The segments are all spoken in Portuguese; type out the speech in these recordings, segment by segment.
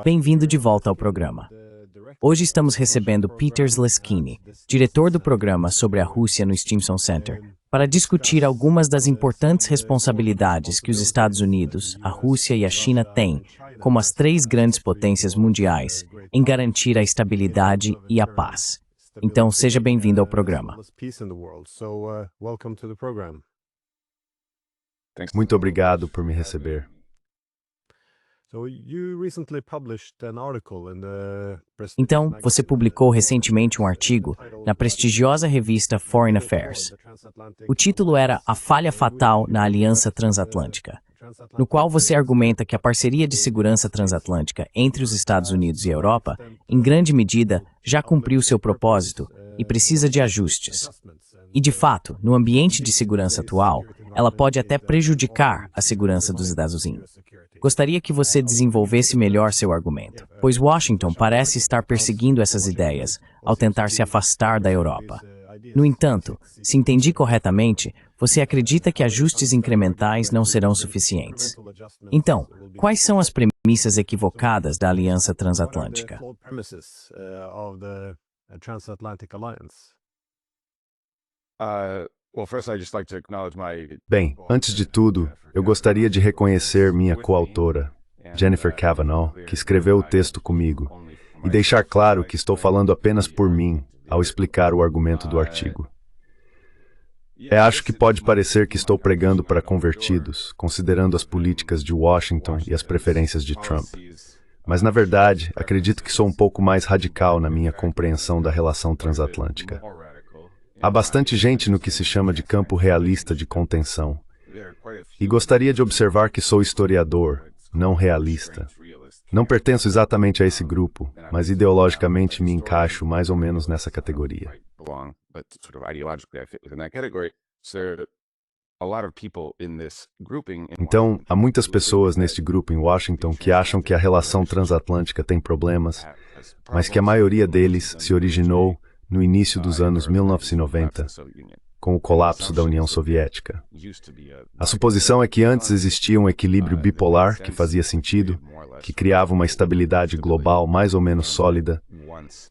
Bem-vindo de volta ao programa. Hoje estamos recebendo Peter Zleschini, diretor do programa sobre a Rússia no Stimson Center, para discutir algumas das importantes responsabilidades que os Estados Unidos, a Rússia e a China têm, como as três grandes potências mundiais, em garantir a estabilidade e a paz. Então, seja bem-vindo ao programa. Muito obrigado por me receber. Então, você publicou recentemente um artigo na prestigiosa revista Foreign Affairs. O título era A Falha Fatal na Aliança Transatlântica, no qual você argumenta que a parceria de segurança transatlântica entre os Estados Unidos e a Europa, em grande medida, já cumpriu seu propósito e precisa de ajustes. E, de fato, no ambiente de segurança atual, ela pode até prejudicar a segurança dos Estados Unidos. Gostaria que você desenvolvesse melhor seu argumento, pois Washington parece estar perseguindo essas ideias ao tentar se afastar da Europa. No entanto, se entendi corretamente, você acredita que ajustes incrementais não serão suficientes. Então, quais são as premissas equivocadas da Aliança Transatlântica? Bem, antes de tudo, eu gostaria de reconhecer minha coautora, Jennifer Cavanaugh, que escreveu o texto comigo, e deixar claro que estou falando apenas por mim ao explicar o argumento do artigo. Acho que pode parecer que estou pregando para convertidos, considerando as políticas de Washington e as preferências de Trump. Mas, na verdade, acredito que sou um pouco mais radical na minha compreensão da relação transatlântica. Há bastante gente no que se chama de campo realista de contenção. E gostaria de observar que sou historiador, não realista. Não pertenço exatamente a esse grupo, mas ideologicamente me encaixo mais ou menos nessa categoria. Então, há muitas pessoas neste grupo em Washington que acham que a relação transatlântica tem problemas, mas que a maioria deles se originou no início dos anos 1990, com o colapso da União Soviética. A suposição é que antes existia um equilíbrio bipolar que fazia sentido, que criava uma estabilidade global mais ou menos sólida,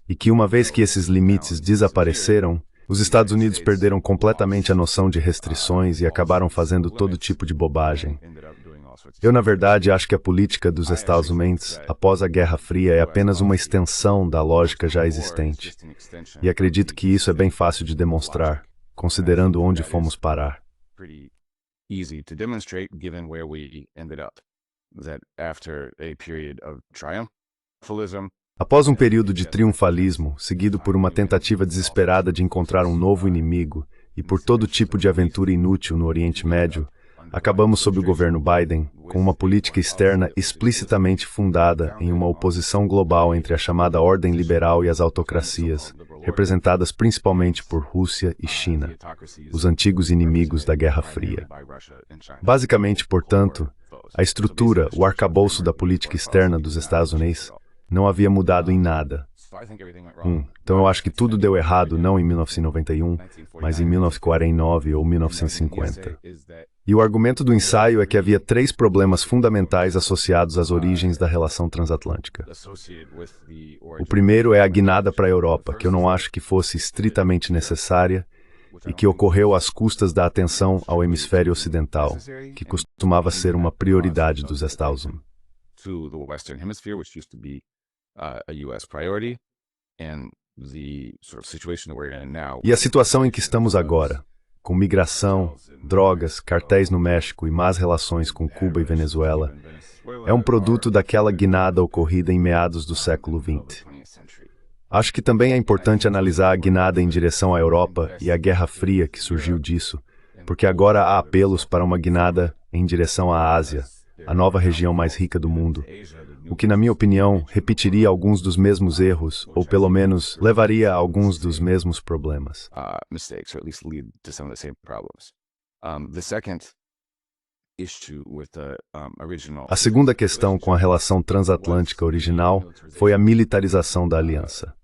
e que uma vez que esses limites desapareceram, os Estados Unidos perderam completamente a noção de restrições e acabaram fazendo todo tipo de bobagem. Eu, na verdade, acho que a política dos Estados Unidos após a Guerra Fria é apenas uma extensão da lógica já existente. E acredito que isso é bem fácil de demonstrar, considerando onde fomos parar. Após um período de triunfalismo, seguido por uma tentativa desesperada de encontrar um novo inimigo e por todo tipo de aventura inútil no Oriente Médio, acabamos sob o governo Biden com uma política externa explicitamente fundada em uma oposição global entre a chamada ordem liberal e as autocracias, representadas principalmente por Rússia e China, os antigos inimigos da Guerra Fria. Basicamente, portanto, a estrutura, o arcabouço da política externa dos Estados Unidos não havia mudado em nada. Então eu acho que tudo deu errado não em 1991, mas em 1949 ou 1950. E o argumento do ensaio é que havia três problemas fundamentais associados às origens da relação transatlântica. O primeiro é a guinada para a Europa, que eu não acho que fosse estritamente necessária e que ocorreu às custas da atenção ao hemisfério ocidental, que costumava ser uma prioridade dos Estados Unidos. E a situação em que estamos agora, com migração, drogas, cartéis no México e más relações com Cuba e Venezuela, é um produto daquela guinada ocorrida em meados do século XX. Acho que também é importante analisar a guinada em direção à Europa e a Guerra Fria que surgiu disso, porque agora há apelos para uma guinada em direção à Ásia, a nova região mais rica do mundo, o que, na minha opinião, repetiria alguns dos mesmos erros, ou pelo menos levaria a alguns dos mesmos problemas. A segunda questão com a relação transatlântica original foi a militarização da aliança.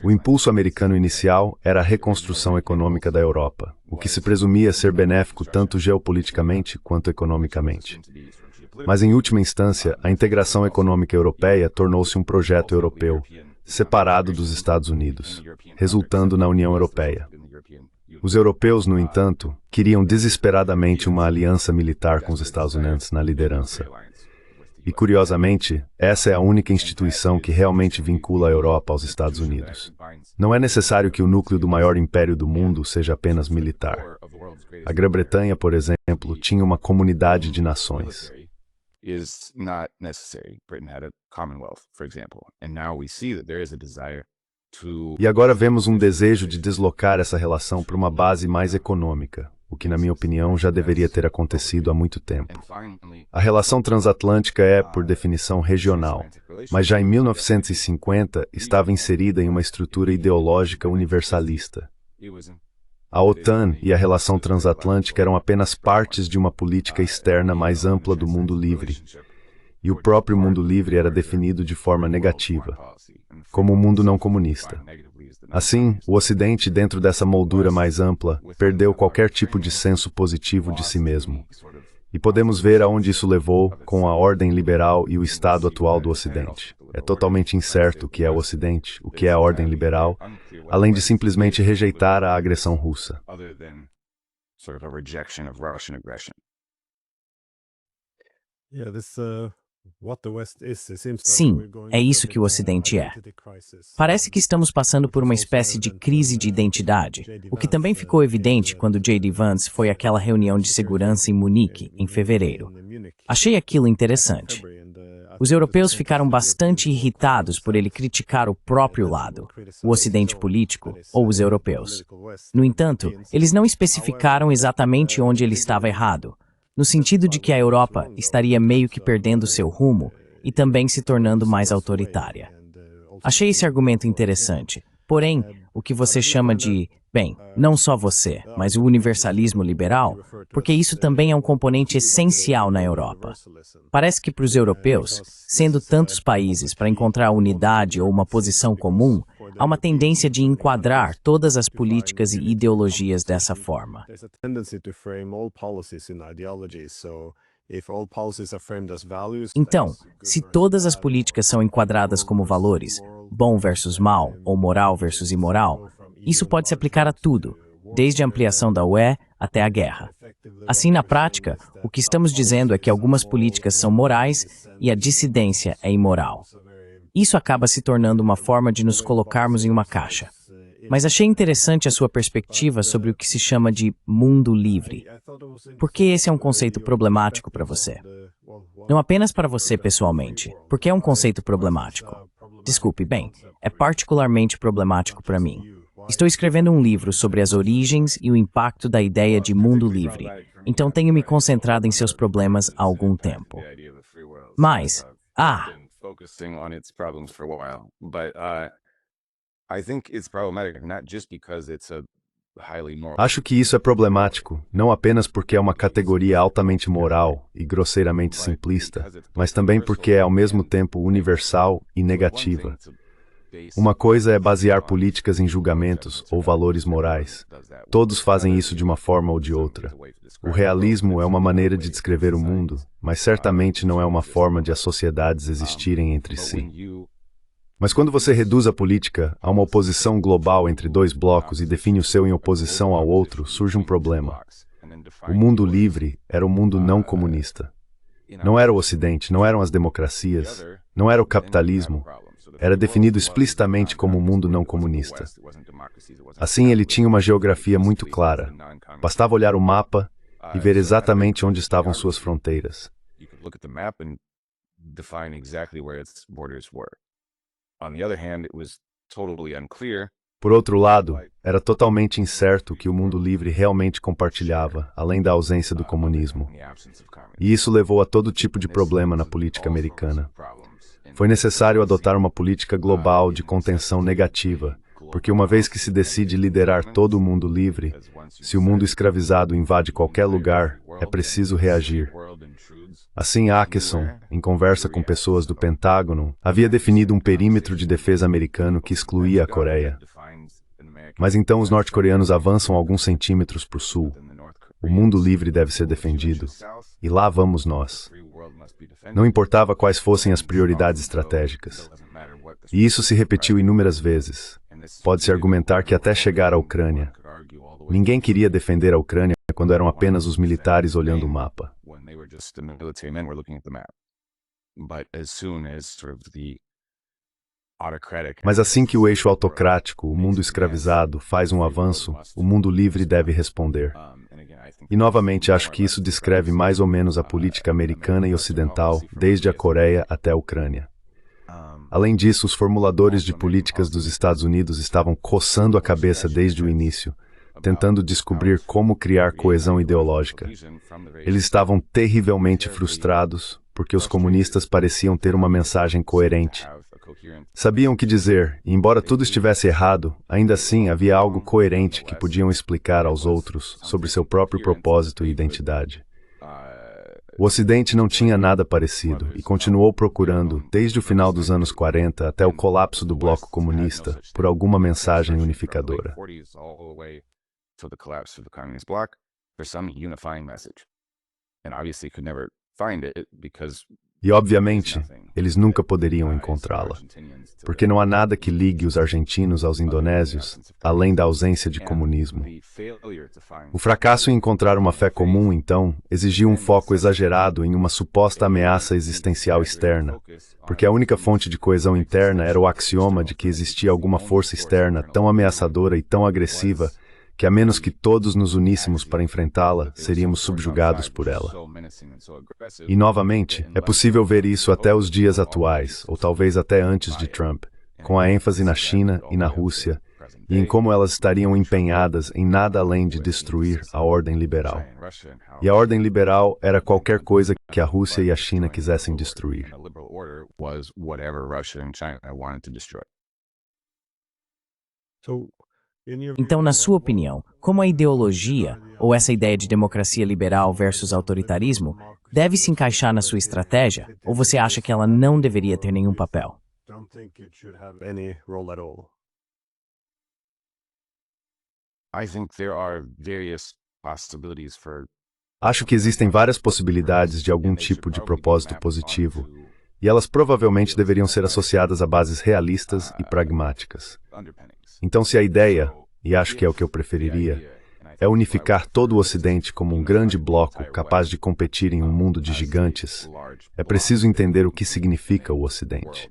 O impulso americano inicial era a reconstrução econômica da Europa, o que se presumia ser benéfico tanto geopoliticamente quanto economicamente. Mas, em última instância, a integração econômica europeia tornou-se um projeto europeu, separado dos Estados Unidos, resultando na União Europeia. Os europeus, no entanto, queriam desesperadamente uma aliança militar com os Estados Unidos na liderança. E, curiosamente, essa é a única instituição que realmente vincula a Europa aos Estados Unidos. Não é necessário que o núcleo do maior império do mundo seja apenas militar. A Grã-Bretanha, por exemplo, tinha uma comunidade de nações. Is not necessary. Britain had a commonwealth, for example, and now we see that there is a desire to... E agora vemos um desejo de deslocar essa relação para uma base mais econômica, o que, na minha opinião, já deveria ter acontecido há muito tempo. A relação transatlântica é, por definição, regional, mas já em 1950 estava inserida em uma estrutura ideológica universalista. A OTAN e a relação transatlântica eram apenas partes de uma política externa mais ampla do mundo livre. E o próprio mundo livre era definido de forma negativa, como o mundo não comunista. Assim, o Ocidente, dentro dessa moldura mais ampla, perdeu qualquer tipo de senso positivo de si mesmo. E podemos ver aonde isso levou com a ordem liberal e o estado atual do Ocidente. É totalmente incerto o que é o Ocidente, o que é a ordem liberal, além de simplesmente rejeitar a agressão russa. Sim, é isso que o Ocidente é. Parece que estamos passando por uma espécie de crise de identidade, o que também ficou evidente quando J.D. Vance foi àquela reunião de segurança em Munique, em fevereiro. Achei aquilo interessante. Os europeus ficaram bastante irritados por ele criticar o próprio lado, o Ocidente político ou os europeus. No entanto, eles não especificaram exatamente onde ele estava errado, no sentido de que a Europa estaria meio que perdendo seu rumo e também se tornando mais autoritária. Achei esse argumento interessante, porém, o que você chama de, bem, não só você, mas o universalismo liberal, porque isso também é um componente essencial na Europa. Parece que para os europeus, sendo tantos países para encontrar unidade ou uma posição comum, há uma tendência de enquadrar todas as políticas e ideologias dessa forma. Então, se todas as políticas são enquadradas como valores, bom versus mal ou moral versus imoral, isso pode se aplicar a tudo, desde a ampliação da UE até a guerra. Assim, na prática, o que estamos dizendo é que algumas políticas são morais e a dissidência é imoral. Isso acaba se tornando uma forma de nos colocarmos em uma caixa. Mas achei interessante a sua perspectiva sobre o que se chama de mundo livre. Por que esse é um conceito problemático para você? Não apenas para você pessoalmente. Por que é um conceito problemático? Desculpe, bem, é particularmente problemático para mim. Estou escrevendo um livro sobre as origens e o impacto da ideia de mundo livre, então tenho me concentrado em seus problemas há algum tempo. Mas, acho que isso é problemático, não apenas porque é uma categoria altamente moral e grosseiramente simplista, mas também porque é ao mesmo tempo universal e negativa. Uma coisa é basear políticas em julgamentos ou valores morais. Todos fazem isso de uma forma ou de outra. O realismo é uma maneira de descrever o mundo, mas certamente não é uma forma de as sociedades existirem entre si. Mas quando você reduz a política a uma oposição global entre dois blocos e define o seu em oposição ao outro, surge um problema. O mundo livre era o mundo não comunista. Não era o Ocidente, não eram as democracias, não era o capitalismo. Era definido explicitamente como um mundo não comunista. Assim, ele tinha uma geografia muito clara. Bastava olhar o mapa e ver exatamente onde estavam suas fronteiras. Por outro lado, era totalmente incerto o que o mundo livre realmente compartilhava, além da ausência do comunismo. E isso levou a todo tipo de problema na política americana. Foi necessário adotar uma política global de contenção negativa, porque uma vez que se decide liderar todo o mundo livre, se o mundo escravizado invade qualquer lugar, é preciso reagir. Assim, Acheson, em conversa com pessoas do Pentágono, havia definido um perímetro de defesa americano que excluía a Coreia. Mas então os norte-coreanos avançam alguns centímetros para o sul. O mundo livre deve ser defendido. E lá vamos nós. Não importava quais fossem as prioridades estratégicas. E isso se repetiu inúmeras vezes. Pode-se argumentar que até chegar à Ucrânia. Ninguém queria defender a Ucrânia quando eram apenas os militares olhando o mapa. Mas assim que o eixo autocrático, o mundo escravizado, faz um avanço, o mundo livre deve responder. E novamente acho que isso descreve mais ou menos a política americana e ocidental, desde a Coreia até a Ucrânia. Além disso, os formuladores de políticas dos Estados Unidos estavam coçando a cabeça desde o início, tentando descobrir como criar coesão ideológica. Eles estavam terrivelmente frustrados, porque os comunistas pareciam ter uma mensagem coerente. Sabiam o que dizer, e embora tudo estivesse errado, ainda assim havia algo coerente que podiam explicar aos outros sobre seu próprio propósito e identidade. O Ocidente não tinha nada parecido e continuou procurando, desde o final dos anos 40 até o colapso do bloco comunista, por alguma mensagem unificadora. E, obviamente, eles nunca poderiam encontrá-la, porque não há nada que ligue os argentinos aos indonésios, além da ausência de comunismo. O fracasso em encontrar uma fé comum, então, exigiu um foco exagerado em uma suposta ameaça existencial externa, porque a única fonte de coesão interna era o axioma de que existia alguma força externa tão ameaçadora e tão agressiva que a menos que todos nos uníssemos para enfrentá-la, seríamos subjugados por ela. E, novamente, é possível ver isso até os dias atuais, ou talvez até antes de Trump, com a ênfase na China e na Rússia, e em como elas estariam empenhadas em nada além de destruir a ordem liberal. E a ordem liberal era qualquer coisa que a Rússia e a China quisessem destruir. Então, na sua opinião, como a ideologia, ou essa ideia de democracia liberal versus autoritarismo, deve se encaixar na sua estratégia, ou você acha que ela não deveria ter nenhum papel? Acho que existem várias possibilidades de algum tipo de propósito positivo, e elas provavelmente deveriam ser associadas a bases realistas e pragmáticas. Então, se a ideia, e acho que é o que eu preferiria, é unificar todo o Ocidente como um grande bloco capaz de competir em um mundo de gigantes, é preciso entender o que significa o Ocidente.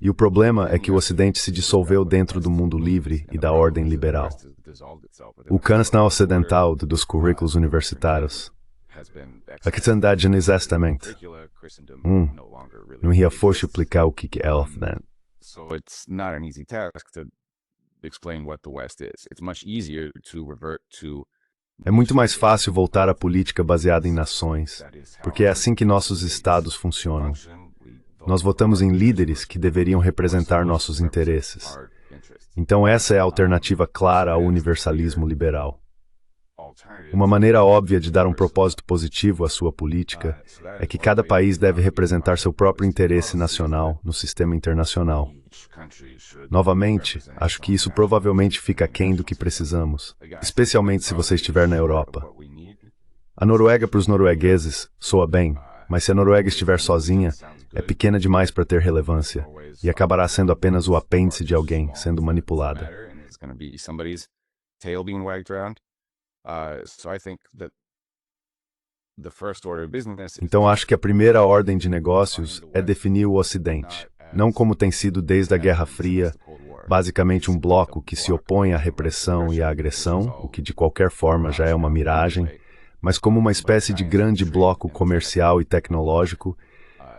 E o problema é que o Ocidente se dissolveu dentro do mundo livre e da ordem liberal. O cansão ocidental dos currículos universitários. A cristandade não exatamente. Não ia forte explicar o que é elf, né? É muito mais fácil voltar à política baseada em nações, porque é assim que nossos estados funcionam. Nós votamos em líderes que deveriam representar nossos interesses. Então essa é a alternativa clara ao universalismo liberal. Uma maneira óbvia de dar um propósito positivo à sua política é que cada país deve representar seu próprio interesse nacional no sistema internacional. Novamente, acho que isso provavelmente fica aquém do que precisamos, especialmente se você estiver na Europa. A Noruega para os noruegueses soa bem, mas se a Noruega estiver sozinha, é pequena demais para ter relevância e acabará sendo apenas o apêndice de alguém sendo manipulada. Então acho que a primeira ordem de negócios é definir o Ocidente, não como tem sido desde a Guerra Fria, basicamente um bloco que se opõe à repressão e à agressão, o que de qualquer forma já é uma miragem, mas como uma espécie de grande bloco comercial e tecnológico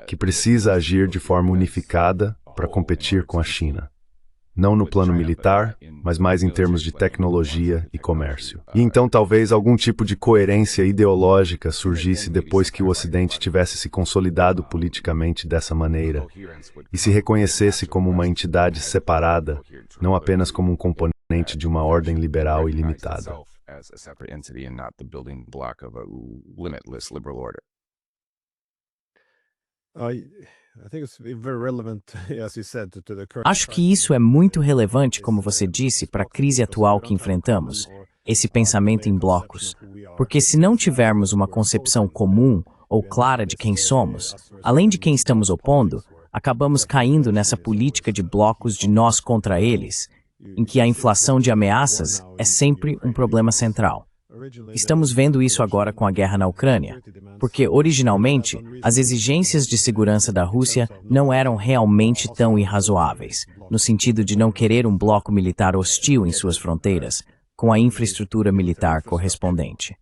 que precisa agir de forma unificada para competir com a China. não no plano militar, mas mais em termos de tecnologia e comércio. E então talvez algum tipo de coerência ideológica surgisse depois que o Ocidente tivesse se consolidado politicamente dessa maneira e se reconhecesse como uma entidade separada, não apenas como um componente de uma ordem liberal ilimitada. Acho que isso é muito relevante, como você disse, para a crise atual que enfrentamos, esse pensamento em blocos. Porque se não tivermos uma concepção comum ou clara de quem somos, além de quem estamos opondo, acabamos caindo nessa política de blocos de nós contra eles, em que a inflação de ameaças é sempre um problema central. Estamos vendo isso agora com a guerra na Ucrânia, porque originalmente as exigências de segurança da Rússia não eram realmente tão irrazoáveis, no sentido de não querer um bloco militar hostil em suas fronteiras, com a infraestrutura militar correspondente.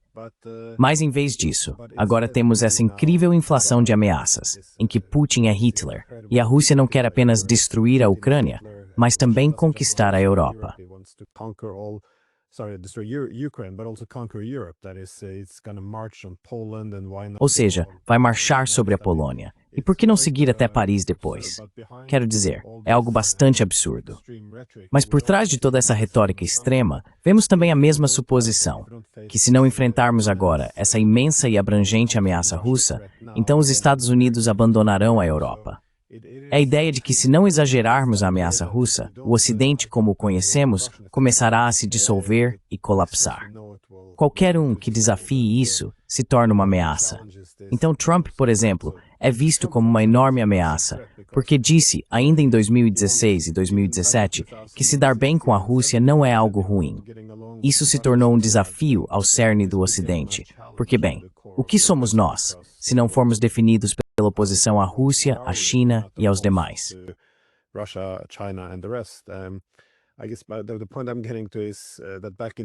Mas em vez disso, agora temos essa incrível inflação de ameaças, em que Putin é Hitler, e a Rússia não quer apenas destruir a Ucrânia, mas também conquistar a Europa. Ou seja, vai marchar sobre a Polônia. E por que não seguir até Paris depois? Quero dizer, é algo bastante absurdo. Mas por trás de toda essa retórica extrema, vemos também a mesma suposição, que se não enfrentarmos agora essa imensa e abrangente ameaça russa, então os Estados Unidos abandonarão a Europa. É a ideia de que se não exagerarmos a ameaça russa, o Ocidente como o conhecemos começará a se dissolver e colapsar. Qualquer um que desafie isso se torna uma ameaça. Então Trump, por exemplo, é visto como uma enorme ameaça, porque disse, ainda em 2016 e 2017, que se dar bem com a Rússia não é algo ruim. Isso se tornou um desafio ao cerne do Ocidente, porque, bem, o que somos nós, se não formos definidos pela oposição à Rússia, à China e aos demais?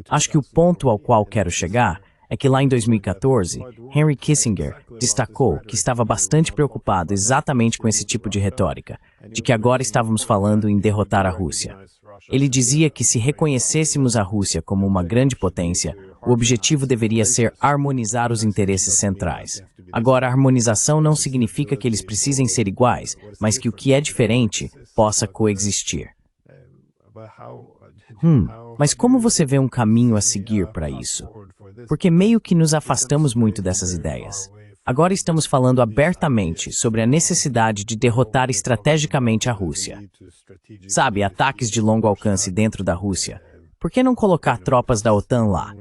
Acho que o ponto ao qual quero chegar é que lá em 2014, Henry Kissinger destacou que estava bastante preocupado exatamente com esse tipo de retórica, de que agora estávamos falando em derrotar a Rússia. Ele dizia que se reconhecêssemos a Rússia como uma grande potência, o objetivo deveria ser harmonizar os interesses centrais. Agora, a harmonização não significa que eles precisem ser iguais, mas que o que é diferente possa coexistir. Mas como você vê um caminho a seguir para isso? Porque meio que nos afastamos muito dessas ideias. Agora estamos falando abertamente sobre a necessidade de derrotar estrategicamente a Rússia. Sabe, ataques de longo alcance dentro da Rússia. Por que não colocar tropas da OTAN lá?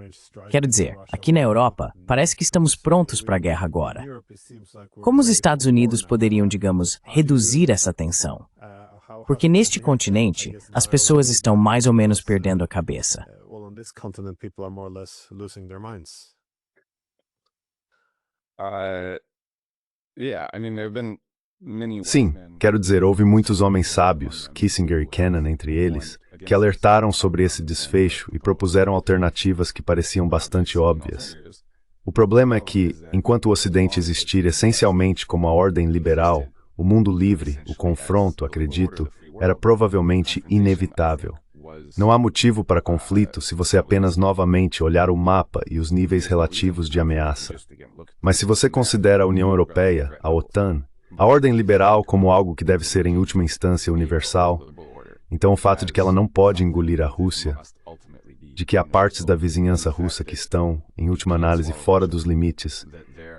Quero dizer, aqui na Europa, parece que estamos prontos para a guerra agora. Como os Estados Unidos poderiam, digamos, reduzir essa tensão? Porque neste continente, as pessoas estão mais ou menos perdendo a cabeça. Sim, quero dizer, houve muitos homens sábios, Kissinger e Kennan entre eles, que alertaram sobre esse desfecho e propuseram alternativas que pareciam bastante óbvias. O problema é que, enquanto o Ocidente existir essencialmente como a ordem liberal, o mundo livre, o confronto, acredito, era provavelmente inevitável. Não há motivo para conflito se você apenas novamente olhar o mapa e os níveis relativos de ameaça. Mas se você considera a União Europeia, a OTAN, a ordem liberal como algo que deve ser em última instância universal, então o fato de que ela não pode engolir a Rússia, de que há partes da vizinhança russa que estão, em última análise, fora dos limites,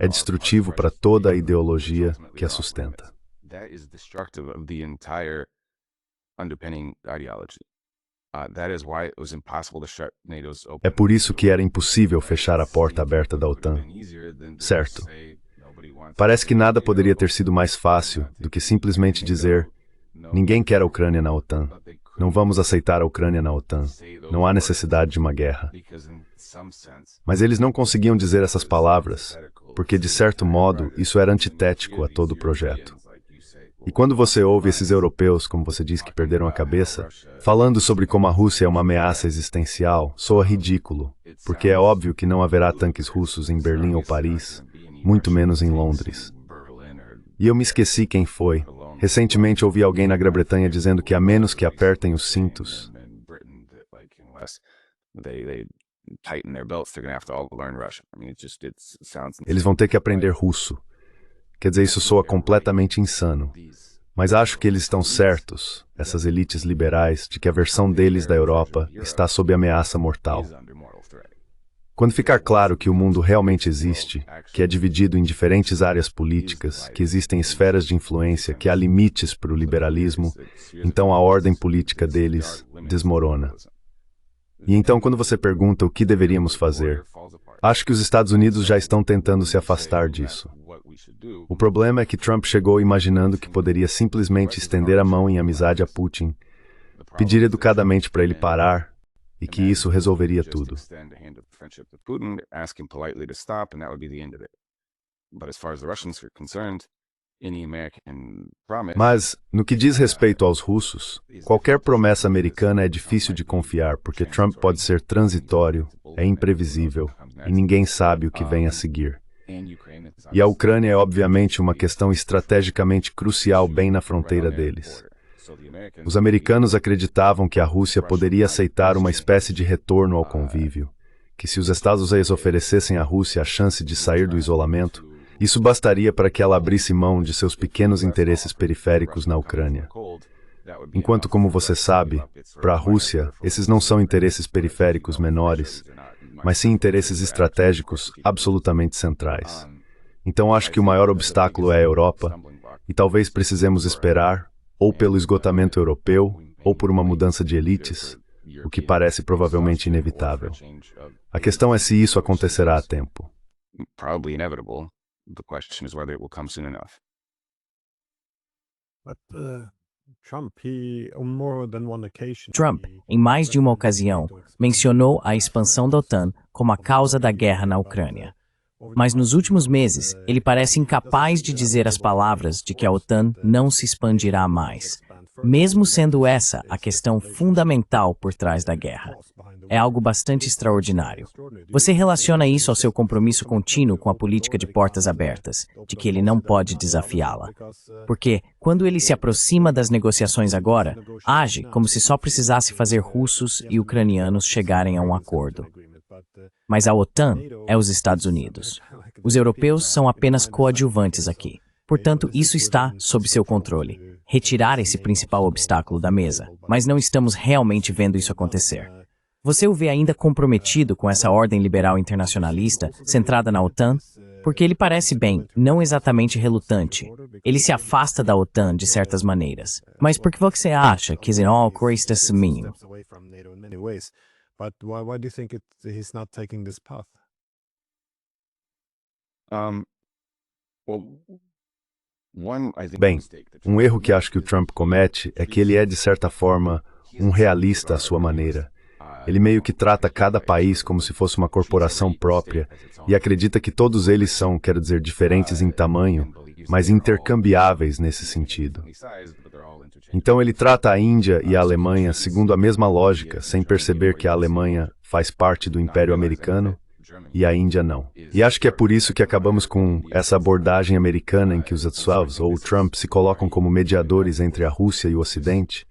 é destrutivo para toda a ideologia que a sustenta. É por isso que era impossível fechar a porta aberta da OTAN. Certo. Parece que nada poderia ter sido mais fácil do que simplesmente dizer: ninguém quer a Ucrânia na OTAN. Não vamos aceitar a Ucrânia na OTAN. Não há necessidade de uma guerra. Mas eles não conseguiam dizer essas palavras, porque, de certo modo, isso era antitético a todo o projeto. E quando você ouve esses europeus, como você diz, que perderam a cabeça, falando sobre como a Rússia é uma ameaça existencial, soa ridículo, porque é óbvio que não haverá tanques russos em Berlim ou Paris, muito menos em Londres. E eu me esqueci quem foi, Recentemente ouvi alguém na Grã-Bretanha dizendo que a menos que apertem os cintos, eles vão ter que aprender russo. Quer dizer, isso soa completamente insano. Mas acho que eles estão certos, essas elites liberais, de que a versão deles da Europa está sob ameaça mortal. Quando ficar claro que o mundo realmente existe, que é dividido em diferentes áreas políticas, que existem esferas de influência, que há limites para o liberalismo, então a ordem política deles desmorona. E então, quando você pergunta o que deveríamos fazer, acho que os Estados Unidos já estão tentando se afastar disso. O problema é que Trump chegou imaginando que poderia simplesmente estender a mão em amizade a Putin, pedir educadamente para ele parar, e que isso resolveria tudo. Mas, no que diz respeito aos russos, qualquer promessa americana é difícil de confiar, porque Trump pode ser transitório, é imprevisível, e ninguém sabe o que vem a seguir. E a Ucrânia é obviamente uma questão estrategicamente crucial bem na fronteira deles. Os americanos acreditavam que a Rússia poderia aceitar uma espécie de retorno ao convívio, que se os Estados Unidos oferecessem à Rússia a chance de sair do isolamento, isso bastaria para que ela abrisse mão de seus pequenos interesses periféricos na Ucrânia. Enquanto, como você sabe, para a Rússia, esses não são interesses periféricos menores, mas sim interesses estratégicos absolutamente centrais. Então acho que o maior obstáculo é a Europa, e talvez precisemos esperar, ou pelo esgotamento europeu, ou por uma mudança de elites, o que parece provavelmente inevitável. A questão é se isso acontecerá a tempo. Trump, em mais de uma ocasião, mencionou a expansão da OTAN como a causa da guerra na Ucrânia. Mas nos últimos meses, ele parece incapaz de dizer as palavras de que a OTAN não se expandirá mais, mesmo sendo essa a questão fundamental por trás da guerra. É algo bastante extraordinário. Você relaciona isso ao seu compromisso contínuo com a política de portas abertas, de que ele não pode desafiá-la. Porque, quando ele se aproxima das negociações agora, age como se só precisasse fazer russos e ucranianos chegarem a um acordo. Mas a OTAN é os Estados Unidos. Os europeus são apenas coadjuvantes aqui. Portanto, isso está sob seu controle. Retirar esse principal obstáculo da mesa. Mas não estamos realmente vendo isso acontecer. Você o vê ainda comprometido com essa ordem liberal internacionalista centrada na OTAN? Porque ele parece bem, não exatamente relutante. Ele se afasta da OTAN de certas maneiras. Mas por que você acha que isso ocorre desse caminho? Bem, um erro que acho que o Trump comete é que ele é, de certa forma, um realista à sua maneira. Ele meio que trata cada país como se fosse uma corporação própria e acredita que todos eles são, quero dizer, diferentes em tamanho, mas intercambiáveis nesse sentido. Então ele trata a Índia e a Alemanha segundo a mesma lógica, sem perceber que a Alemanha faz parte do Império Americano e a Índia não. E acho que é por isso que acabamos com essa abordagem americana em que os Estados ou o Trump se colocam como mediadores entre a Rússia e o Ocidente,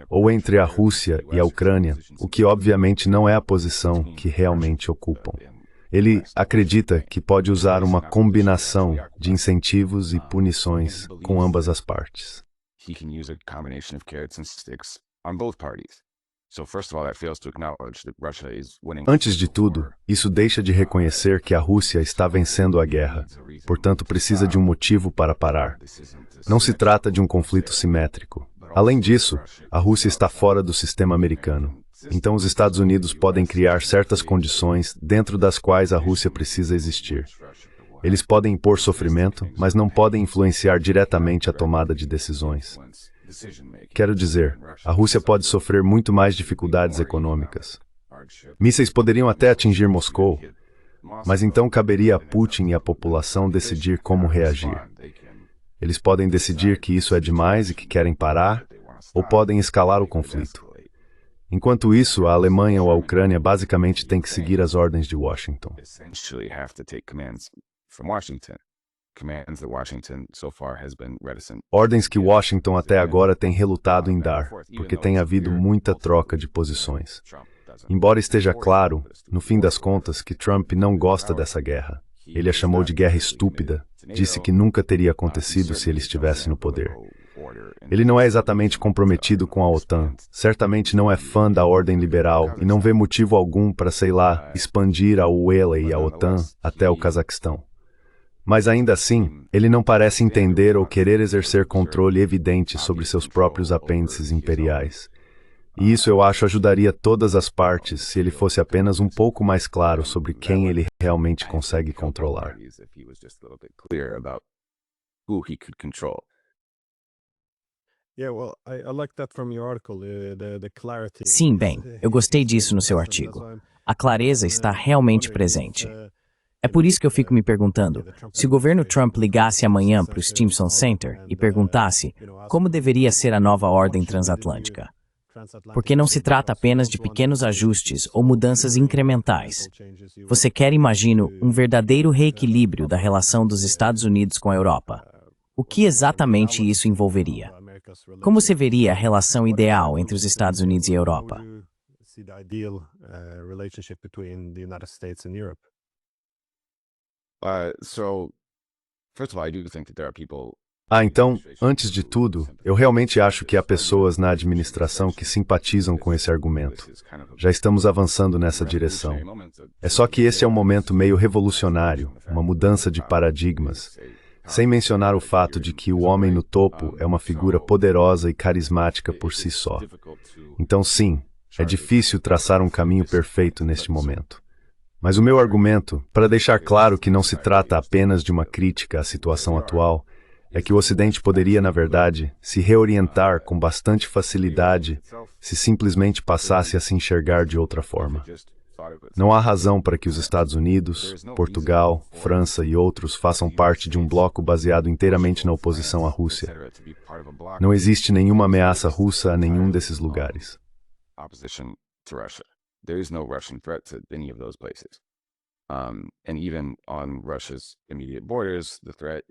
ou entre a Rússia e a Ucrânia, o que obviamente não é a posição que realmente ocupam. Ele acredita que pode usar uma combinação de incentivos e punições com ambas as partes. Antes de tudo, isso deixa de reconhecer que a Rússia está vencendo a guerra, portanto precisa de um motivo para parar. Não se trata de um conflito simétrico. Além disso, a Rússia está fora do sistema americano. Então os Estados Unidos podem criar certas condições dentro das quais a Rússia precisa existir. Eles podem impor sofrimento, mas não podem influenciar diretamente a tomada de decisões. Quero dizer, a Rússia pode sofrer muito mais dificuldades econômicas. Mísseis poderiam até atingir Moscou, mas então caberia a Putin e à população decidir como reagir. Eles podem decidir que isso é demais e que querem parar, ou podem escalar o conflito. Enquanto isso, a Alemanha ou a Ucrânia basicamente têm que seguir as ordens de Washington. commands that Washington so far has been reticent. Ordens que Washington até agora tem relutado em dar, porque tem havido muita troca de posições. Embora esteja claro, no fim das contas, que Trump não gosta dessa guerra. Ele a chamou de guerra estúpida, disse que nunca teria acontecido se ele estivesse no poder. Ele não é exatamente comprometido com a OTAN, certamente não é fã da ordem liberal e não vê motivo algum para, sei lá, expandir a UELA e a OTAN até o Cazaquistão. Mas ainda assim, ele não parece entender ou querer exercer controle evidente sobre seus próprios apêndices imperiais. E isso eu acho ajudaria todas as partes se ele fosse apenas um pouco mais claro sobre quem ele realmente consegue controlar. Sim, bem, eu gostei disso no seu artigo. A clareza está realmente presente. É por isso que eu fico me perguntando, se o governo Trump ligasse amanhã para o Stimson Center e perguntasse como deveria ser a nova ordem transatlântica. Porque não se trata apenas de pequenos ajustes ou mudanças incrementais. Você quer, imagino, um verdadeiro reequilíbrio da relação dos Estados Unidos com a Europa. O que exatamente isso envolveria? Como você veria a relação ideal entre os Estados Unidos e a Europa? Então, antes de tudo, eu realmente acho que há pessoas na administração que simpatizam com esse argumento. Já estamos avançando nessa direção. É só que esse é um momento meio revolucionário, uma mudança de paradigmas. Sem mencionar o fato de que o homem no topo é uma figura poderosa e carismática por si só. Então, sim, é difícil traçar um caminho perfeito neste momento. Mas o meu argumento, para deixar claro que não se trata apenas de uma crítica à situação atual, é que o Ocidente poderia, na verdade, se reorientar com bastante facilidade se simplesmente passasse a se enxergar de outra forma. Não há razão para que os Estados Unidos, Portugal, França e outros façam parte de um bloco baseado inteiramente na oposição à Rússia. Não existe nenhuma ameaça russa a nenhum desses lugares.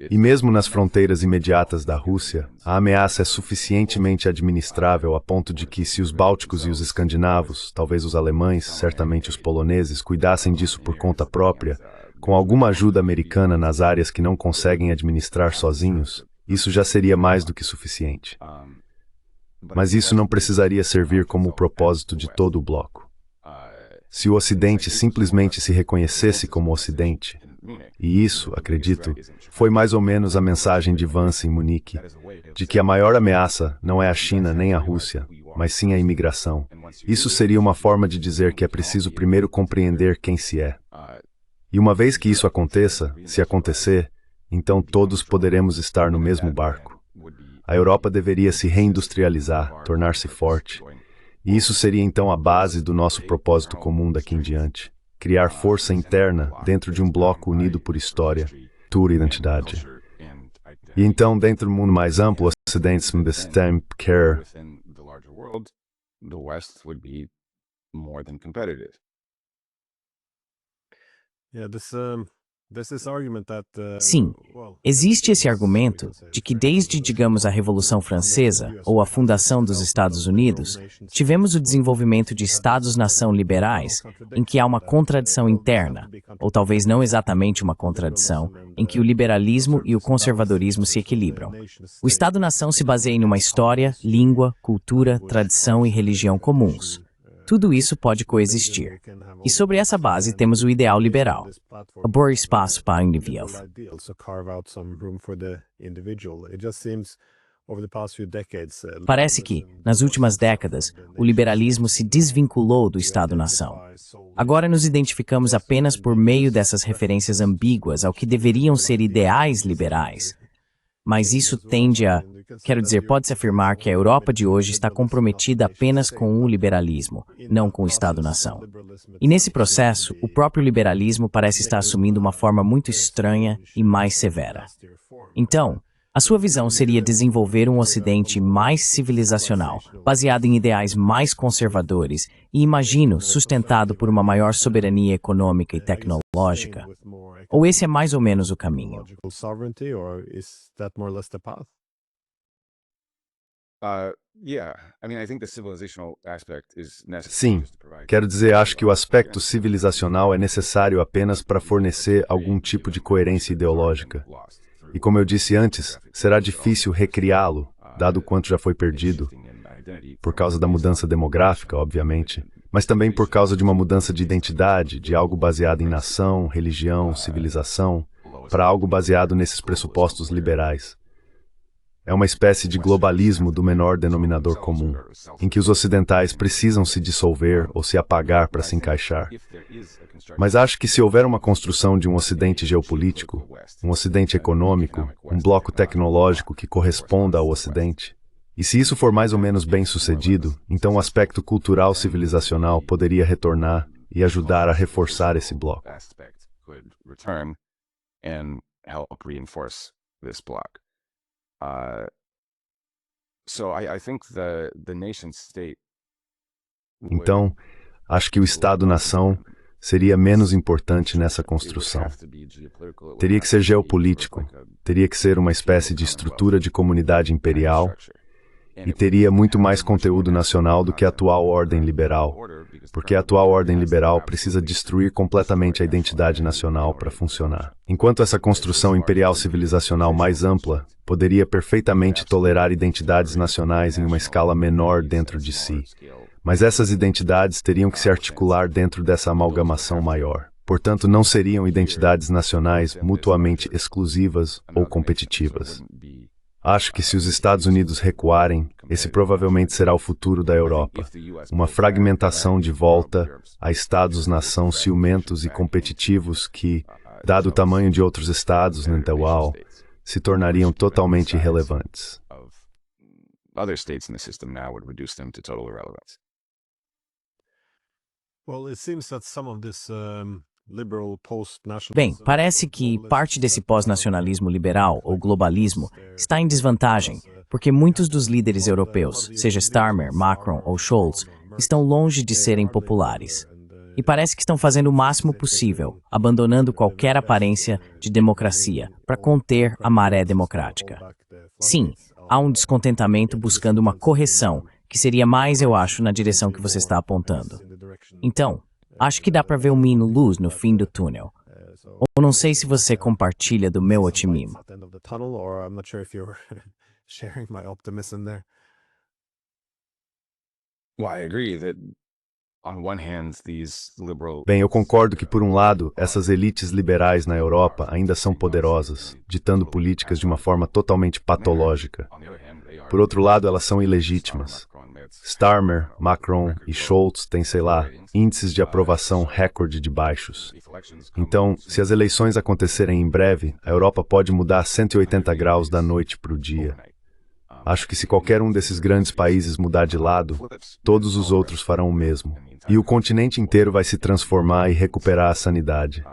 E mesmo nas fronteiras imediatas da Rússia, a ameaça é suficientemente administrável a ponto de que, se os bálticos e os escandinavos, talvez os alemães, certamente os poloneses, cuidassem disso por conta própria, com alguma ajuda americana nas áreas que não conseguem administrar sozinhos, isso já seria mais do que suficiente. Mas isso não precisaria servir como o propósito de todo o bloco. Se o Ocidente simplesmente se reconhecesse como Ocidente, e isso, acredito, foi mais ou menos a mensagem de Vance em Munique, de que a maior ameaça não é a China nem a Rússia, mas sim a imigração. Isso seria uma forma de dizer que é preciso primeiro compreender quem se é. E uma vez que isso aconteça, se acontecer, então todos poderemos estar no mesmo barco. A Europa deveria se reindustrializar, tornar-se forte. E isso seria então a base do nosso propósito comum daqui em diante. Criar força interna dentro de um bloco unido por história, cultura e identidade. E então, dentro do mundo mais amplo, o Ocidente se quer. Sim, existe esse argumento de que desde, digamos, a Revolução Francesa ou a fundação dos Estados Unidos, tivemos o desenvolvimento de Estados-nação liberais, em que há uma contradição interna, ou talvez não exatamente uma contradição, em que o liberalismo e o conservadorismo se equilibram. O Estado-nação se baseia em uma história, língua, cultura, tradição e religião comuns. Tudo isso pode coexistir. E sobre essa base temos o ideal liberal. Abrir espaço para o indivíduo. Parece que, nas últimas décadas, o liberalismo se desvinculou do Estado-nação. Agora nos identificamos apenas por meio dessas referências ambíguas ao que deveriam ser ideais liberais. Mas isso tende a... Quero dizer, pode-se afirmar que a Europa de hoje está comprometida apenas com o liberalismo, não com o Estado-nação. E nesse processo, o próprio liberalismo parece estar assumindo uma forma muito estranha e mais severa. Então, A sua visão seria desenvolver um Ocidente mais civilizacional, baseado em ideais mais conservadores e, imagino, sustentado por uma maior soberania econômica e tecnológica? Ou esse é mais ou menos o caminho? Sim, quero dizer, acho que o aspecto civilizacional é necessário apenas para fornecer algum tipo de coerência ideológica. E como eu disse antes, será difícil recriá-lo, dado o quanto já foi perdido, por causa da mudança demográfica, obviamente, mas também por causa de uma mudança de identidade, de algo baseado em nação, religião, civilização, para algo baseado nesses pressupostos liberais. É uma espécie de globalismo do menor denominador comum, em que os ocidentais precisam se dissolver ou se apagar para se encaixar. Mas acho que se houver uma construção de um ocidente geopolítico, um ocidente econômico, um bloco tecnológico que corresponda ao ocidente, e se isso for mais ou menos bem sucedido, então o aspecto cultural civilizacional poderia retornar e ajudar a reforçar esse bloco. Então, acho que o Estado-nação seria menos importante nessa construção. Teria que ser geopolítico, teria que ser uma espécie de estrutura de comunidade imperial e teria muito mais conteúdo nacional do que a atual ordem liberal, porque a atual ordem liberal precisa destruir completamente a identidade nacional para funcionar. Enquanto essa construção imperial civilizacional mais ampla poderia perfeitamente tolerar identidades nacionais em uma escala menor dentro de si, mas essas identidades teriam que se articular dentro dessa amalgamação maior. Portanto, não seriam identidades nacionais mutuamente exclusivas ou competitivas. Acho que se os Estados Unidos recuarem, esse provavelmente será o futuro da Europa. Uma fragmentação de volta a Estados-nação ciumentos e competitivos que, dado o tamanho de outros Estados no atual, se tornariam totalmente irrelevantes. Bem, parece que parte desse pós-nacionalismo liberal ou globalismo está em desvantagem, porque muitos dos líderes europeus, seja Starmer, Macron ou Scholz, estão longe de serem populares. E parece que estão fazendo o máximo possível, abandonando qualquer aparência de democracia para conter a maré democrática. Sim, há um descontentamento buscando uma correção, que seria mais, eu acho, na direção que você está apontando. Então, acho que dá para ver um mínimo luz no fim do túnel. Ou não sei se você compartilha do meu otimismo. Bem, eu concordo que, por um lado, essas elites liberais na Europa ainda são poderosas, ditando políticas de uma forma totalmente patológica. Por outro lado, elas são ilegítimas. Starmer, Macron e Scholz têm, sei lá, índices de aprovação recorde de baixos. Então, se as eleições acontecerem em breve, a Europa pode mudar 180 graus da noite para o dia. Acho que se qualquer um desses grandes países mudar de lado, todos os outros farão o mesmo. E o continente inteiro vai se transformar e recuperar a sanidade.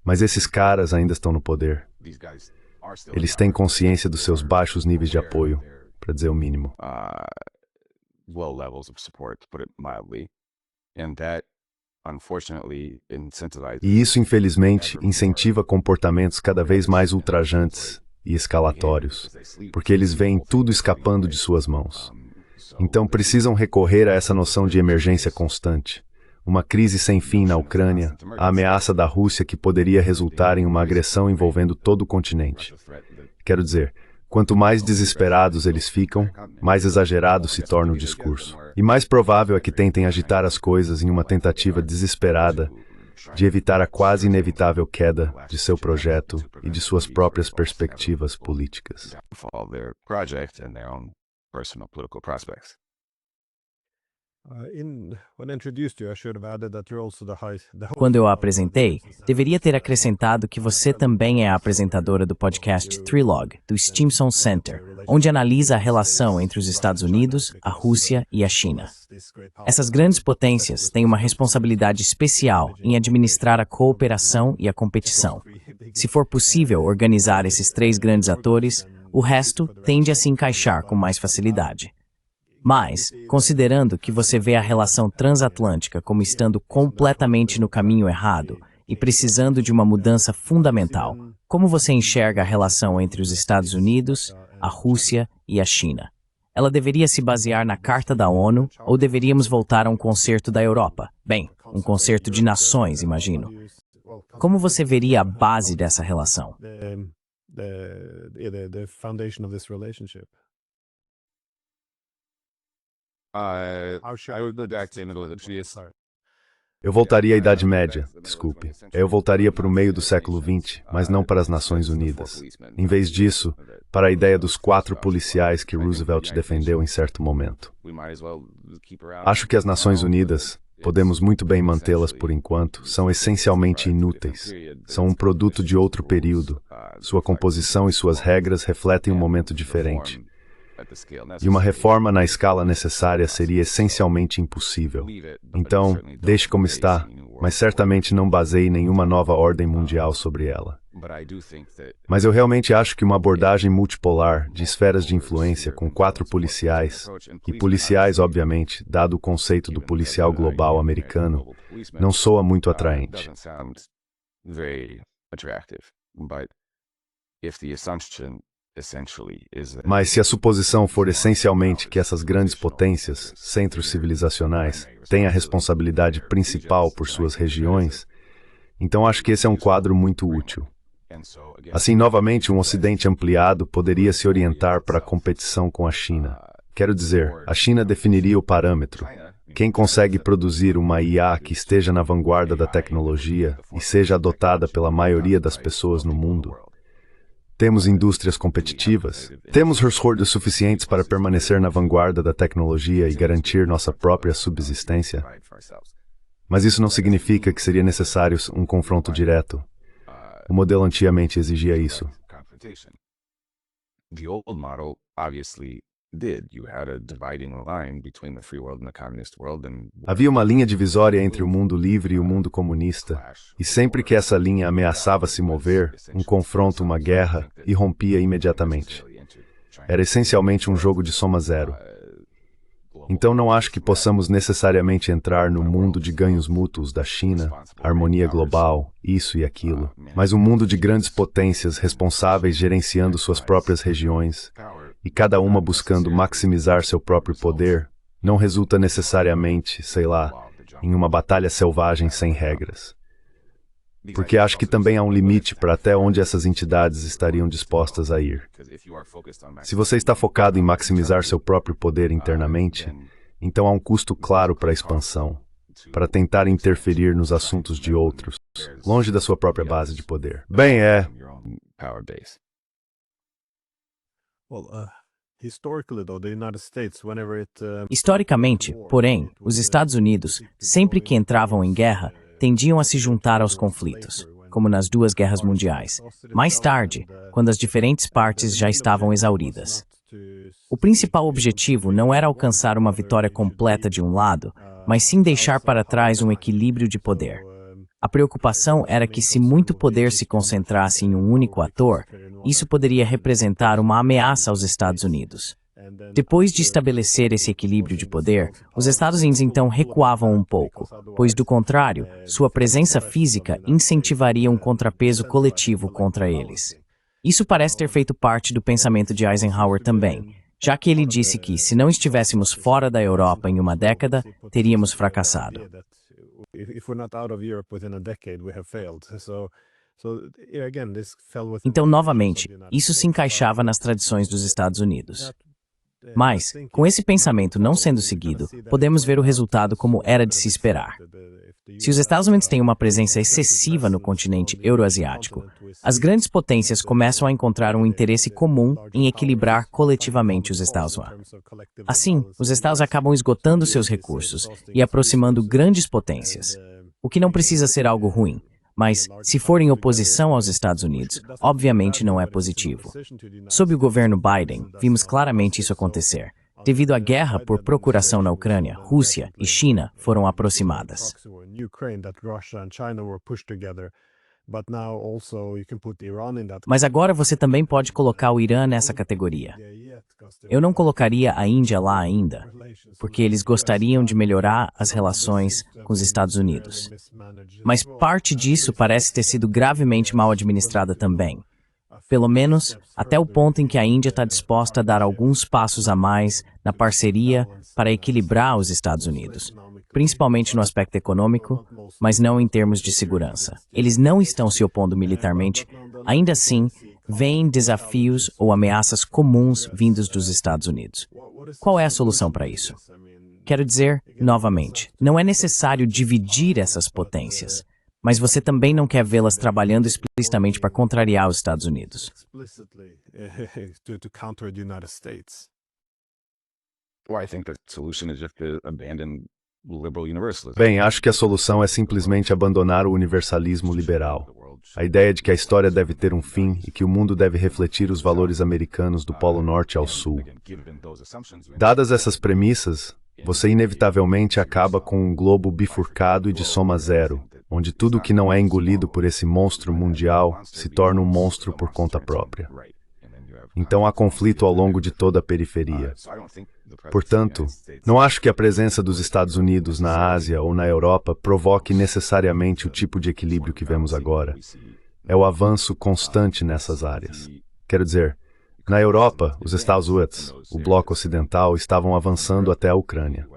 Mas esses caras ainda estão no poder. Eles têm consciência dos seus baixos níveis de apoio, para dizer o mínimo. E isso, infelizmente, incentiva comportamentos cada vez mais ultrajantes e escalatórios, porque eles veem tudo escapando de suas mãos. Então precisam recorrer a essa noção de emergência constante. Uma crise sem fim na Ucrânia, a ameaça da Rússia que poderia resultar em uma agressão envolvendo todo o continente. Quero dizer, quanto mais desesperados eles ficam, mais exagerado se torna o discurso. E mais provável é que tentem agitar as coisas em uma tentativa desesperada de evitar a quase inevitável queda de seu projeto e de suas próprias perspectivas políticas. Quando eu a apresentei, deveria ter acrescentado que você também é a apresentadora do podcast Trilog, do Stimson Center, onde analisa a relação entre os Estados Unidos, a Rússia e a China. Essas grandes potências têm uma responsabilidade especial em administrar a cooperação e a competição. Se for possível organizar esses três grandes atores, o resto tende a se encaixar com mais facilidade. Mas, considerando que você vê a relação transatlântica como estando completamente no caminho errado e precisando de uma mudança fundamental, como você enxerga a relação entre os Estados Unidos, a Rússia e a China? Ela deveria se basear na Carta da ONU ou deveríamos voltar a um concerto da Europa? Bem, um concerto de nações, imagino. Como você veria a base dessa relação? I would go back to Eu voltaria à Idade Média, desculpe. Eu voltaria para o meio do século XX, mas não para as Nações Unidas. Em vez disso, para a ideia dos 4 policiais que Roosevelt defendeu em certo momento. Acho que as Nações Unidas, podemos muito bem mantê-las por enquanto, são essencialmente inúteis. São um produto de outro período. Sua composição e suas regras refletem um momento diferente. E uma reforma na escala necessária seria essencialmente impossível. Então, deixe como está, mas certamente não baseie nenhuma nova ordem mundial sobre ela. Mas eu realmente acho que uma abordagem multipolar, de esferas de influência com 4 policiais, e policiais, obviamente, dado o conceito do policial global americano, não soa muito atraente. Mas se a suposição for essencialmente que essas grandes potências, centros civilizacionais, têm a responsabilidade principal por suas regiões, então acho que esse é um quadro muito útil. Assim, novamente, um Ocidente ampliado poderia se orientar para a competição com a China. Quero dizer, a China definiria o parâmetro. Quem consegue produzir uma IA que esteja na vanguarda da tecnologia e seja adotada pela maioria das pessoas no mundo? Temos indústrias competitivas? Temos recursos suficientes para permanecer na vanguarda da tecnologia e garantir nossa própria subsistência? Mas isso não significa que seria necessário um confronto direto. O modelo antigamente exigia isso. Havia uma linha divisória entre o mundo livre e o mundo comunista, e sempre que essa linha ameaçava se mover, um confronto, uma guerra, irrompia imediatamente. Era essencialmente um jogo de soma zero. Então não acho que possamos necessariamente entrar no mundo de ganhos mútuos da China, harmonia global, isso e aquilo, mas um mundo de grandes potências responsáveis gerenciando suas próprias regiões, e cada uma buscando maximizar seu próprio poder, não resulta necessariamente, sei lá, em uma batalha selvagem sem regras. Porque acho que também há um limite para até onde essas entidades estariam dispostas a ir. Se você está focado em maximizar seu próprio poder internamente, então há um custo claro para a expansão, para tentar interferir nos assuntos de outros, longe da sua própria base de poder. Bem, Historicamente, porém, os Estados Unidos, sempre que entravam em guerra, tendiam a se juntar aos conflitos, como nas 2 guerras mundiais. Mais tarde, quando as diferentes partes já estavam exauridas. O principal objetivo não era alcançar uma vitória completa de um lado, mas sim deixar para trás um equilíbrio de poder. A preocupação era que se muito poder se concentrasse em um único ator, isso poderia representar uma ameaça aos Estados Unidos. Depois de estabelecer esse equilíbrio de poder, os Estados Unidos então recuavam um pouco, pois do contrário, sua presença física incentivaria um contrapeso coletivo contra eles. Isso parece ter feito parte do pensamento de Eisenhower também, já que ele disse que, se não estivéssemos fora da Europa em uma década, teríamos fracassado. Então, novamente, isso se encaixava nas tradições dos Estados Unidos. Mas, com esse pensamento não sendo seguido, podemos ver o resultado como era de se esperar. Se os Estados Unidos têm uma presença excessiva no continente euroasiático, as grandes potências começam a encontrar um interesse comum em equilibrar coletivamente os Estados Unidos. Assim, os Estados acabam esgotando seus recursos e aproximando grandes potências, o que não precisa ser algo ruim. Mas, se for em oposição aos Estados Unidos, obviamente não é positivo. Sob o governo Biden, vimos claramente isso acontecer. Devido à guerra por procuração na Ucrânia, Rússia e China foram aproximadas. Mas agora você também pode colocar o Irã nessa categoria. Eu não colocaria a Índia lá ainda, porque eles gostariam de melhorar as relações com os Estados Unidos. Mas parte disso parece ter sido gravemente mal administrada também. Pelo menos até o ponto em que a Índia está disposta a dar alguns passos a mais na parceria para equilibrar os Estados Unidos, principalmente no aspecto econômico, mas não em termos de segurança. Eles não estão se opondo militarmente, ainda assim, veem desafios ou ameaças comuns vindos dos Estados Unidos. Qual é a solução para isso? Quero dizer, novamente, não é necessário dividir essas potências, mas você também não quer vê-las trabalhando explicitamente para contrariar os Estados Unidos. Well, I think the solution is just to abandon liberal universalism. Bem, acho que a solução é simplesmente abandonar o universalismo liberal. A ideia de que a história deve ter um fim e que o mundo deve refletir os valores americanos do Polo Norte ao Sul. Dadas essas premissas, você inevitavelmente acaba com um globo bifurcado e de soma zero, onde tudo que não é engolido por esse monstro mundial se torna um monstro por conta própria. Então há conflito ao longo de toda a periferia. Portanto, não acho que a presença dos Estados Unidos na Ásia ou na Europa provoque necessariamente o tipo de equilíbrio que vemos agora. É o avanço constante nessas áreas. Quero dizer, na Europa, os Estados Unidos, o bloco ocidental, estavam avançando até a Ucrânia.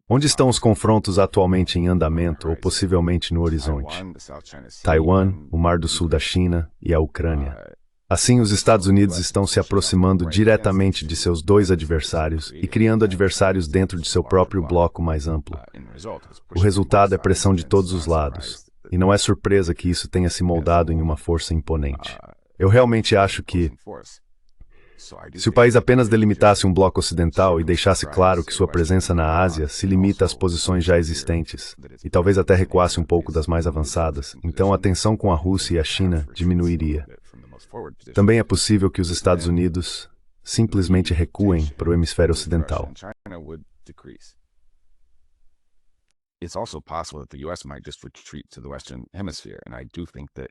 Onde estão os confrontos atualmente em andamento ou possivelmente no horizonte? Taiwan, o Mar do Sul da China e a Ucrânia. Assim, os Estados Unidos estão se aproximando diretamente de seus dois adversários e criando adversários dentro de seu próprio bloco mais amplo. O resultado é pressão de todos os lados, e não é surpresa que isso tenha se moldado em uma força imponente. Eu realmente acho que, se o país apenas delimitasse um bloco ocidental e deixasse claro que sua presença na Ásia se limita às posições já existentes, e talvez até recuasse um pouco das mais avançadas, então a tensão com a Rússia e a China diminuiria. Também é possível que os Estados Unidos simplesmente recuem para o hemisfério ocidental. It's also possible that the US might just retreat to the Western Hemisphere, and I do think that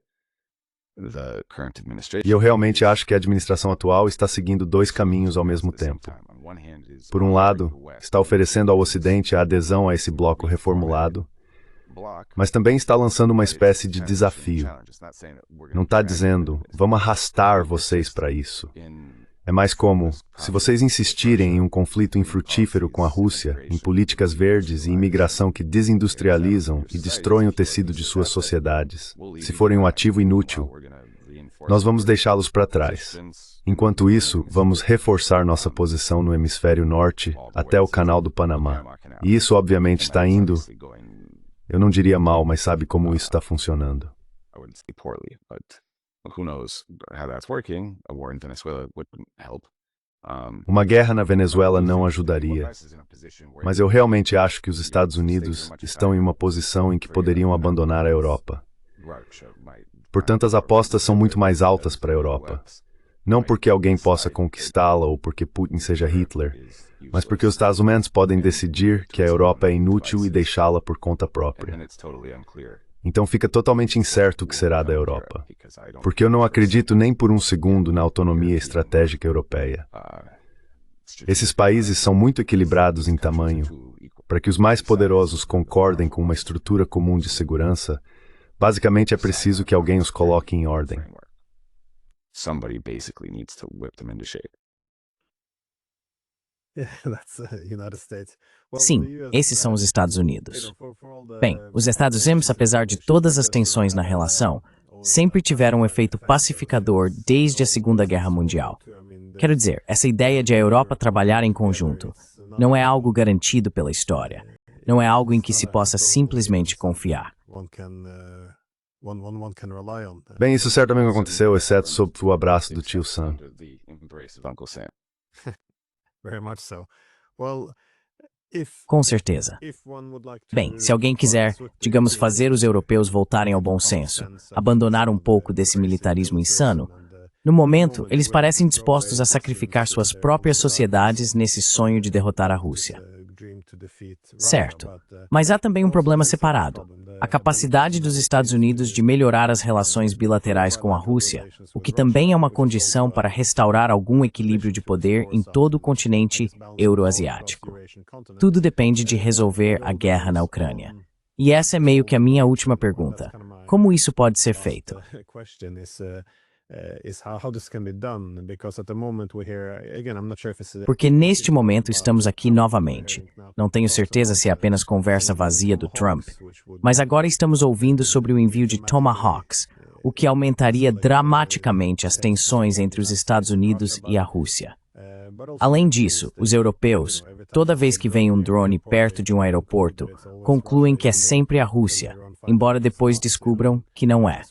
E eu realmente acho que a administração atual está seguindo dois caminhos ao mesmo tempo. Por um lado, está oferecendo ao Ocidente a adesão a esse bloco reformulado, mas também está lançando uma espécie de desafio. Não está dizendo, vamos arrastar vocês para isso. É mais como, se vocês insistirem em um conflito infrutífero com a Rússia, em políticas verdes e imigração que desindustrializam e destroem o tecido de suas sociedades, se forem um ativo inútil, nós vamos deixá-los para trás. Enquanto isso, vamos reforçar nossa posição no hemisfério norte até o Canal do Panamá. E isso, obviamente, está indo, eu não diria mal, mas sabe como isso está funcionando. Who knows how that's working? A war in Venezuela wouldn't help. Uma guerra na Venezuela não ajudaria, mas eu realmente acho que os Estados Unidos estão em uma posição em que poderiam abandonar a Europa. Portanto, as apostas são muito mais altas para a Europa. Não porque alguém possa conquistá-la ou porque Putin seja Hitler, mas porque os Estados Unidos podem decidir que a Europa é inútil e deixá-la por conta própria. Então fica totalmente incerto o que será da Europa, porque eu não acredito nem por um segundo na autonomia estratégica europeia. Esses países são muito equilibrados em tamanho. Para que os mais poderosos concordem com uma estrutura comum de segurança, basicamente é preciso que alguém os coloque em ordem. Somebody basically needs to whip them into shape. Sim, esses são os Estados Unidos. Bem, os Estados Unidos, apesar de todas as tensões na relação, sempre tiveram um efeito pacificador desde a Segunda Guerra Mundial. Quero dizer, essa ideia de a Europa trabalhar em conjunto não é algo garantido pela história. Não é algo em que se possa simplesmente confiar. Bem, isso certamente aconteceu, exceto sob o abraço do tio Sam. Com certeza. Bem, se alguém quiser, digamos, fazer os europeus voltarem ao bom senso, abandonar um pouco desse militarismo insano, no momento, eles parecem dispostos a sacrificar suas próprias sociedades nesse sonho de derrotar a Rússia. Certo. Mas há também um problema separado: a capacidade dos Estados Unidos de melhorar as relações bilaterais com a Rússia, o que também é uma condição para restaurar algum equilíbrio de poder em todo o continente euroasiático. Tudo depende de resolver a guerra na Ucrânia. E essa é meio que a minha última pergunta: como isso pode ser feito? Porque neste momento estamos aqui novamente. Não tenho certeza se é apenas conversa vazia do Trump, mas agora estamos ouvindo sobre o envio de Tomahawks, o que aumentaria dramaticamente as tensões entre os Estados Unidos e a Rússia. Além disso, os europeus, toda vez que vem um drone perto de um aeroporto, concluem que é sempre a Rússia, embora depois descubram que não é.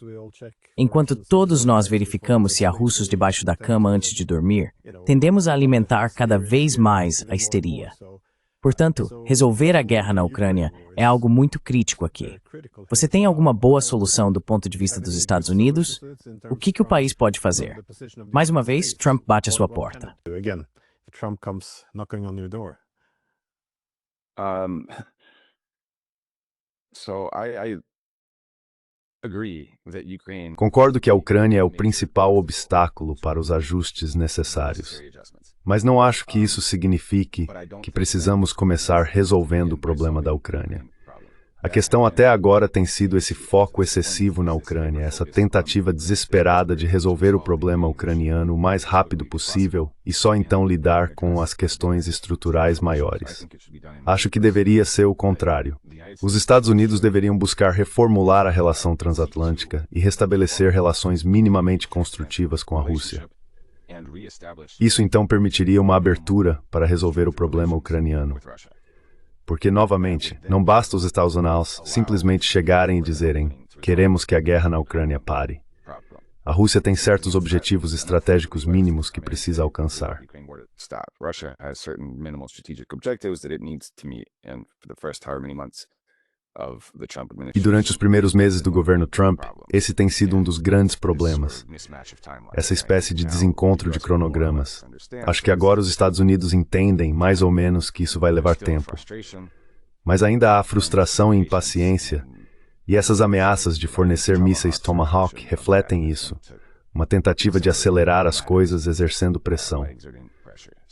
Enquanto todos nós verificamos se há russos debaixo da cama antes de dormir, tendemos a alimentar cada vez mais a histeria. Portanto, resolver a guerra na Ucrânia é algo muito crítico aqui. Você tem alguma boa solução do ponto de vista dos Estados Unidos? O que o país pode fazer? Mais uma vez, Trump bate à sua porta. Concordo que a Ucrânia é o principal obstáculo para os ajustes necessários. Mas não acho que isso signifique que precisamos começar resolvendo o problema da Ucrânia. A questão até agora tem sido esse foco excessivo na Ucrânia, essa tentativa desesperada de resolver o problema ucraniano o mais rápido possível e só então lidar com as questões estruturais maiores. Acho que deveria ser o contrário. Os Estados Unidos deveriam buscar reformular a relação transatlântica e restabelecer relações minimamente construtivas com a Rússia. Isso então permitiria uma abertura para resolver o problema ucraniano. Porque, novamente, não basta os Estados Unidos simplesmente chegarem e dizerem: queremos que a guerra na Ucrânia pare. A Rússia tem certos objetivos estratégicos mínimos que precisa alcançar. E durante os primeiros meses do governo Trump, esse tem sido um dos grandes problemas. Essa espécie de desencontro de cronogramas. Acho que agora os Estados Unidos entendem, mais ou menos, que isso vai levar tempo. Mas ainda há frustração e impaciência, e essas ameaças de fornecer mísseis Tomahawk refletem isso. Uma tentativa de acelerar as coisas exercendo pressão.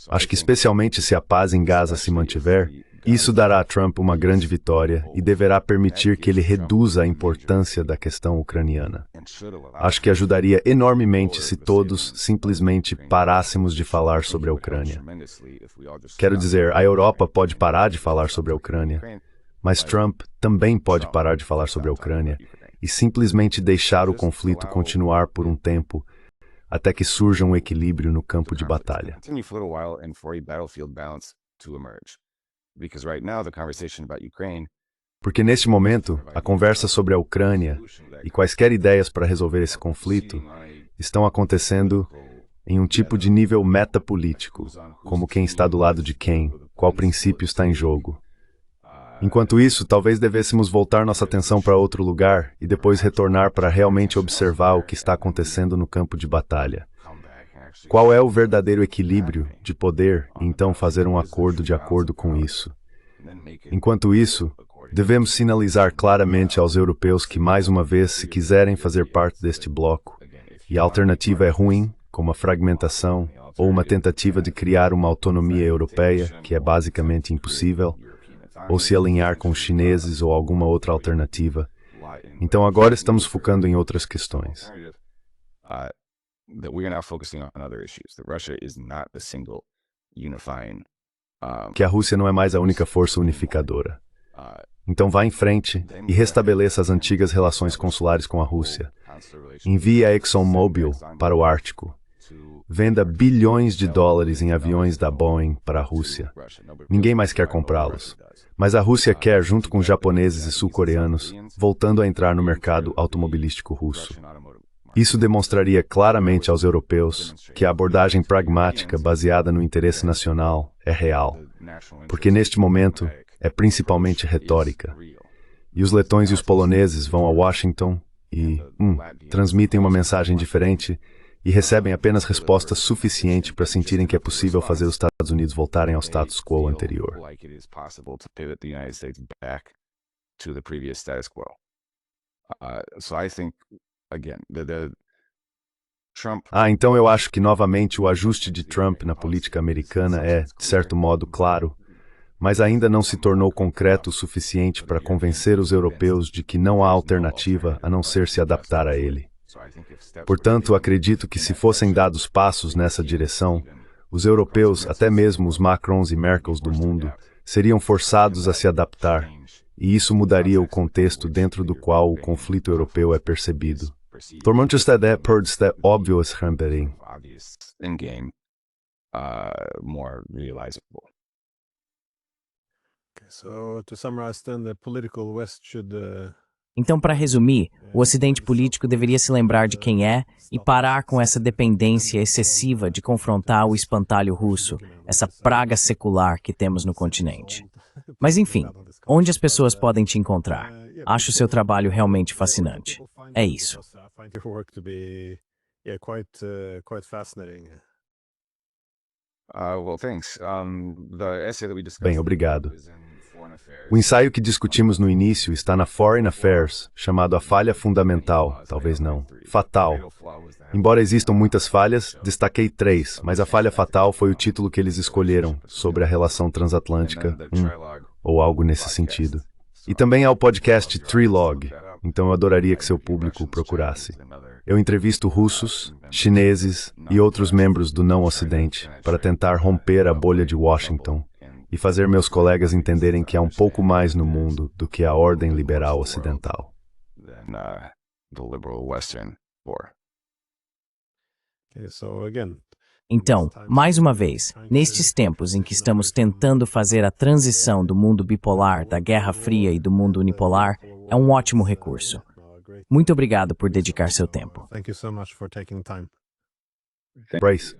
Acho que especialmente se a paz em Gaza se mantiver, isso dará a Trump uma grande vitória e deverá permitir que ele reduza a importância da questão ucraniana. Acho que ajudaria enormemente se todos simplesmente parássemos de falar sobre a Ucrânia. Quero dizer, a Europa pode parar de falar sobre a Ucrânia, mas Trump também pode parar de falar sobre a Ucrânia e simplesmente deixar o conflito continuar por um tempo até que surja um equilíbrio no campo de batalha. Porque neste momento, a conversa sobre a Ucrânia e quaisquer ideias para resolver esse conflito estão acontecendo em um tipo de nível metapolítico, como quem está do lado de quem, qual princípio está em jogo. Enquanto isso, talvez devêssemos voltar nossa atenção para outro lugar e depois retornar para realmente observar o que está acontecendo no campo de batalha. Qual é o verdadeiro equilíbrio de poder e então fazer um acordo de acordo com isso? Enquanto isso, devemos sinalizar claramente aos europeus que, mais uma vez, se quiserem fazer parte deste bloco, e a alternativa é ruim, como a fragmentação, ou uma tentativa de criar uma autonomia europeia, que é basicamente impossível, ou se alinhar com os chineses ou alguma outra alternativa. Então agora estamos focando em outras questões. Que a Rússia não é mais a única força unificadora. Então vá em frente e restabeleça as antigas relações consulares com a Rússia. Envie a ExxonMobil para o Ártico. Venda bilhões de dólares em aviões da Boeing para a Rússia. Ninguém mais quer comprá-los. Mas a Rússia quer, junto com os japoneses e sul-coreanos, voltando a entrar no mercado automobilístico russo. Isso demonstraria claramente aos europeus que a abordagem pragmática baseada no interesse nacional é real, porque neste momento é principalmente retórica. E os letões e os poloneses vão a Washington e transmitem uma mensagem diferente e recebem apenas resposta suficiente para sentirem que é possível fazer os Estados Unidos voltarem ao status quo anterior. Então eu acho que novamente o ajuste de Trump na política americana é, de certo modo, claro, mas ainda não se tornou concreto o suficiente para convencer os europeus de que não há alternativa a não ser se adaptar a ele. Portanto, acredito que se fossem dados passos nessa direção, os europeus, até mesmo os Macrons e Merkels do mundo, seriam forçados a se adaptar, e isso mudaria o contexto dentro do qual o conflito europeu é percebido. Tormontes-te perdste obvious hambering. So to summarize then, the political West should Então, para resumir, o Ocidente político deveria se lembrar de quem é e parar com essa dependência excessiva de confrontar o espantalho russo, essa praga secular que temos no continente. Mas enfim, onde as pessoas podem te encontrar? Acho seu trabalho realmente fascinante. É isso. Bem, obrigado. O ensaio que discutimos no início está na Foreign Affairs, chamado A Falha Fundamental, talvez não, Fatal. Embora existam muitas falhas, destaquei 3, mas a falha fatal foi o título que eles escolheram, sobre a relação transatlântica, ou algo nesse sentido. E também há o podcast Trilog, então eu adoraria que seu público o procurasse. Eu entrevisto russos, chineses e outros membros do não-ocidente para tentar romper a bolha de Washington e fazer meus colegas entenderem que há um pouco mais no mundo do que a ordem liberal ocidental. Então, mais uma vez, nestes tempos em que estamos tentando fazer a transição do mundo bipolar, da Guerra Fria e do mundo unipolar, é um ótimo recurso. Muito obrigado por dedicar seu tempo. Bryce.